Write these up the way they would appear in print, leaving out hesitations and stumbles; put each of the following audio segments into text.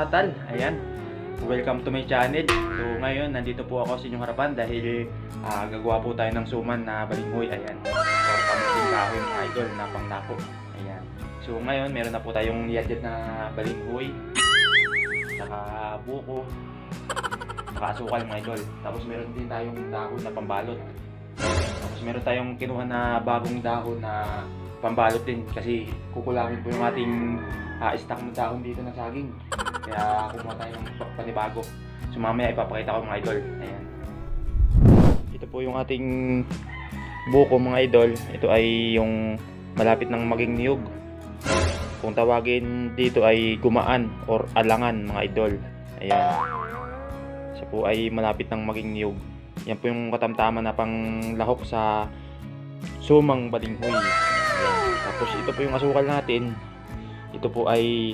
Katal, ayan. Welcome to my channel. So ngayon, nandito po ako sa inyong harapan dahil gagawa po tayo ng suman na balinghoy, ayan. Or kamuting kahoy mga idol na panglako, ayan. So ngayon, meron na po tayong niyadjad na balinghoy, saka buko, saka asukal mga idol. Tapos meron din tayong dahon na pambalot. Tapos meron tayong kinuha na bagong dahon na pambalot din kasi kukulangin po yung ating stock ng dahon dito ng saging. Kaya kumuha tayo ng panibago. So mamaya ipapakita ko mga idol. Ayan. Ito po yung ating buko mga idol. Ito ay yung malapit ng maging niyog. Kung tawagin dito ay gumaan or alangan mga idol. Ayan. Siya po ay malapit ng maging niyog. Yan po yung katamtaman na panglahok sa sumang balinghoy. Ayan. Tapos ito po yung asukal natin. Ito po ay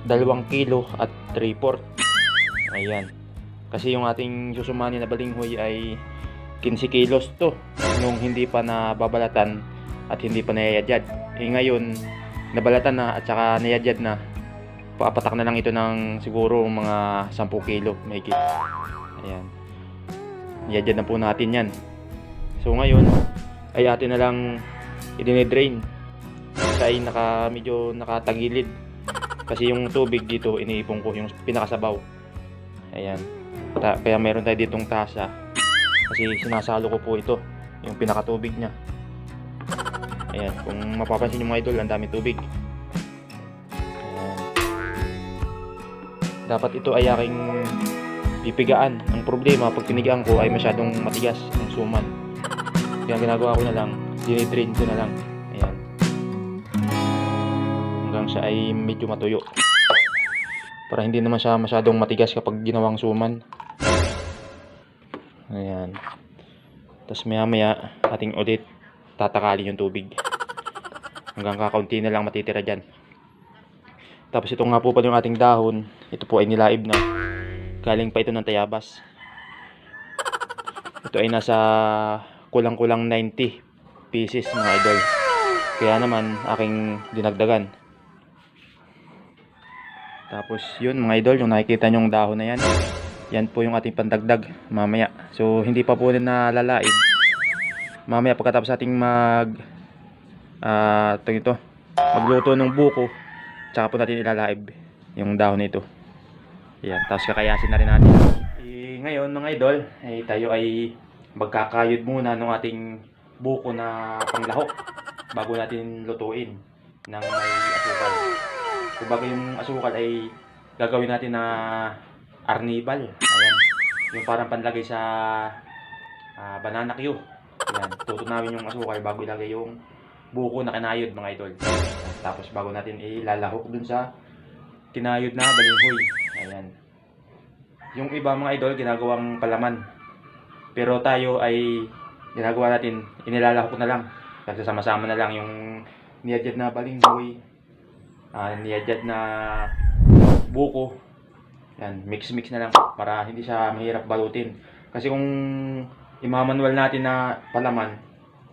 2 kilo at 3/4. Ayan. Kasi yung ating susumani na balinghoy ay 15 kilos to nung hindi pa nababalatan at hindi pa nayayadjad. Ngayon, nabalatan na at saka nayadjad na. Papatak na lang ito ng siguro mga 10 kilo. Mahigit. Ayan. Nayadjad na po natin yan. So ngayon, ay atin na lang i-drain. Siya ay medyo nakatagilid. Kasi yung tubig dito, iniipon ko yung pinakasabaw. Ayan. Kaya meron tayo ditong tasa. Kasi sinasalo ko po ito, yung pinakatubig niya. Ayan. Kung mapapansin nyo mga idol, ang dami tubig. Ayan. Dapat ito ay aking pipigaan. Ang problema, pag pinigaan ko ay masyadong matigas ang suman. Kaya ginagawa ko na lang, dinidrain ko na lang. Ayan. Hanggang siya ay medyo matuyo. Para hindi naman siya masyadong matigas kapag ginawang suman. Ayan. Tapos maya maya ating ulit tatakalin yung tubig. Hanggang kakaunti na lang matitira dyan. Tapos ito nga po pala yung ating dahon. Ito po ay nilaib na. Galing pa ito ng Tayabas. Ito ay nasa kulang-kulang 90 pieces mga idol. Kaya naman aking dinagdagan. Tapos yun mga idol, yung nakikita nyong dahon na yan, yan po yung ating pandagdag mamaya. So hindi pa po rin nalalaib. Mamaya pagkatapos ating magluto ng buko, tsaka po natin ilalaib yung dahon nito. Yan, tapos kakayasin na rin natin. Ngayon mga idol, tayo ay magkakayod muna ng ating buko na panglahok bago natin lutuin ng may asukal. Kumbaga yung asukal ay gagawin natin na arnibal. Ayan. Yung parang panlagay sa banana Q. Ayan. Tutunawin yung asukal bago ilagay yung buko na kinayod mga idol. Tapos bago natin ilalahok dun sa kinayod na balinghoy. Ayan. Yung iba mga idol ginagawang palaman. Pero tayo ay ginagawa natin, inilalahok na lang. Kasi sama-sama na lang yung niyadjad na balinghoy, niyadjad na buko. Yan, mix-mix na lang para hindi siya mahirap balutin. Kasi kung imamanual natin na palaman,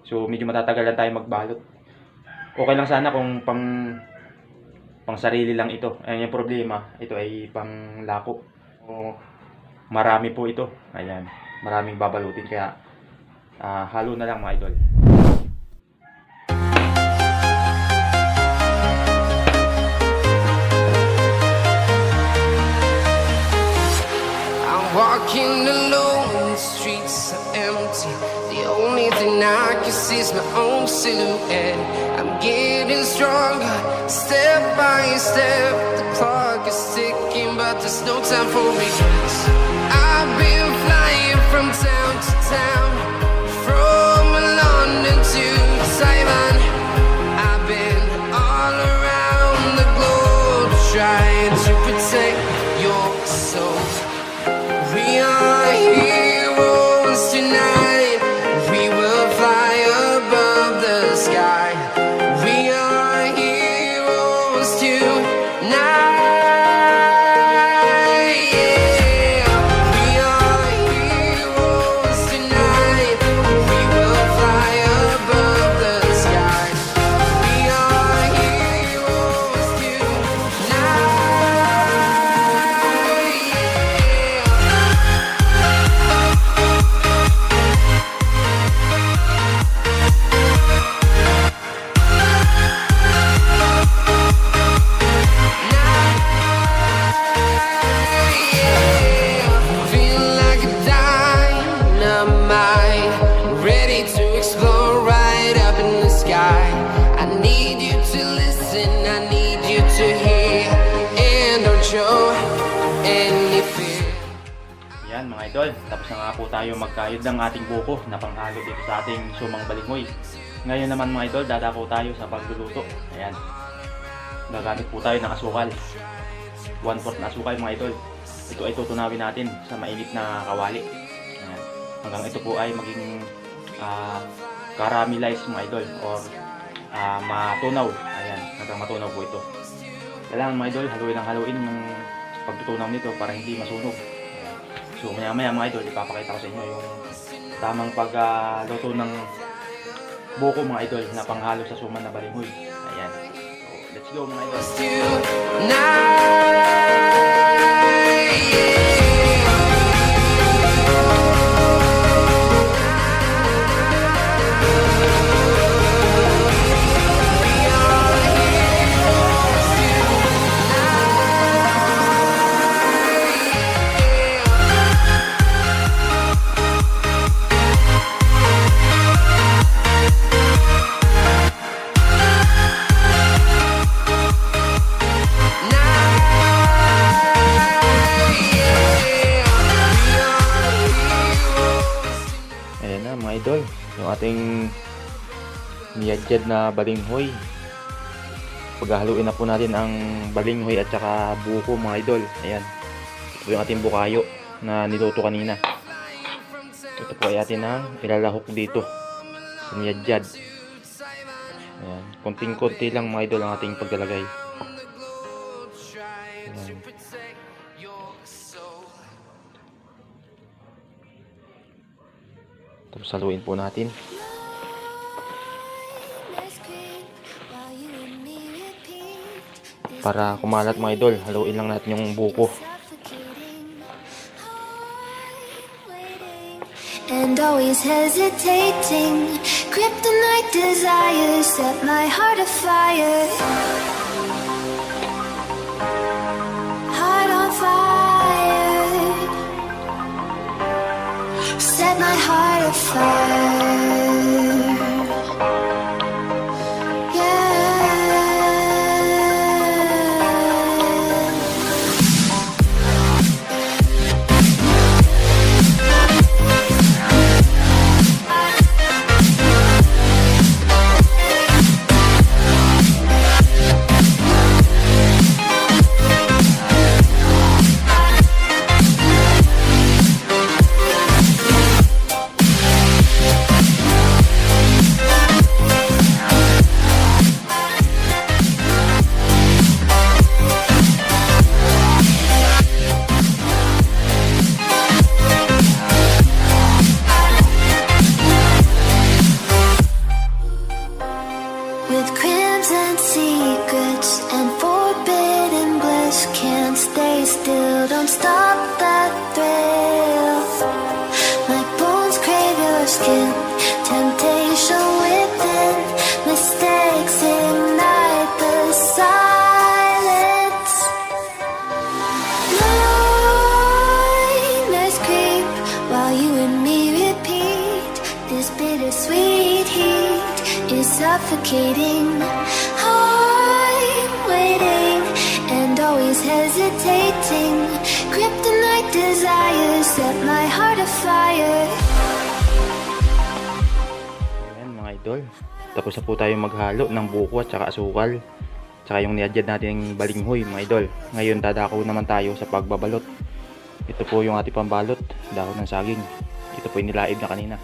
so medyo matatagalan tayo magbalot. Okay lang sana kung pang sarili lang ito. Ayan yung problema, ito ay pang lako. O, marami po ito. Ayan, maraming babalutin kaya halo na lang mga idol. Walking alone, the streets are empty. The only thing I can see is my own silhouette. I'm getting stronger, step by step. The clock is ticking, but there's no time for regrets. I've been flying from town to town, from London to Taiwan. I've been all around the globe trying to protect your soul. We are heroes tonight. We will fly above the sky. We are heroes tonight. Yeah. Ayan mga idol, tapos na nga po tayo magkayod ng ating buko na panghalo dito sa ating sumang balinghoy. Ngayon naman mga idol, dadako tayo sa pagluluto. Ayan, gagamit po tayo ng asukal, 1/4 na asukal mga idol. Ito ay tutunawin natin sa mainit na kawali. Ayan, hanggang ito po ay maging caramelize mga idol, or matunaw. Ayan, hanggang matunaw po ito. Kailangan mga idol, haluin yung pagtutunaw nito para hindi masunog. So maya maya mga idol, ipapakita ko sa inyo yung tamang pagluto ng buko mga idol na panghalo sa suman na balinghoy. Ayan. So let's go mga idol. Ayan na mga idol, yung ating niyadjad na balinghoy. Paghahaluin na po natin ang balinghoy at saka buko mga idol. Ayan, ito yung ating bukayo na niluto kanina. Ito po ay atin ang ilalahok dito sa niyadjad. Ayan, konting-konti lang mga idol ang ating paglalagay. Ayan. Tapos haluin po natin. Para kumalat mga idol, haluin lang natin yung buko. And always hesitating, kryptonite desires set my heart afire. Heart on fire, set my heart afire. With crimson secrets and forbidden bliss, can't stay still, don't stop that thrill. My bones crave your skin, temptation within, mistakes ignite the silence. Nightmares creep while you and me repeat, this bittersweet heat is suffocating. I'm waiting and always hesitating. Kryptonite desires set my heart afire. Ayan mga idol, tapos na po tayo maghalo ng buko at saka asukal, tsaka yung niyadjad natin balinghoy mga idol. Ngayon dadako naman tayo sa pagbabalot. Ito po yung ating pambalot, dahon ng saging. Ito po yung nilaib na kanina.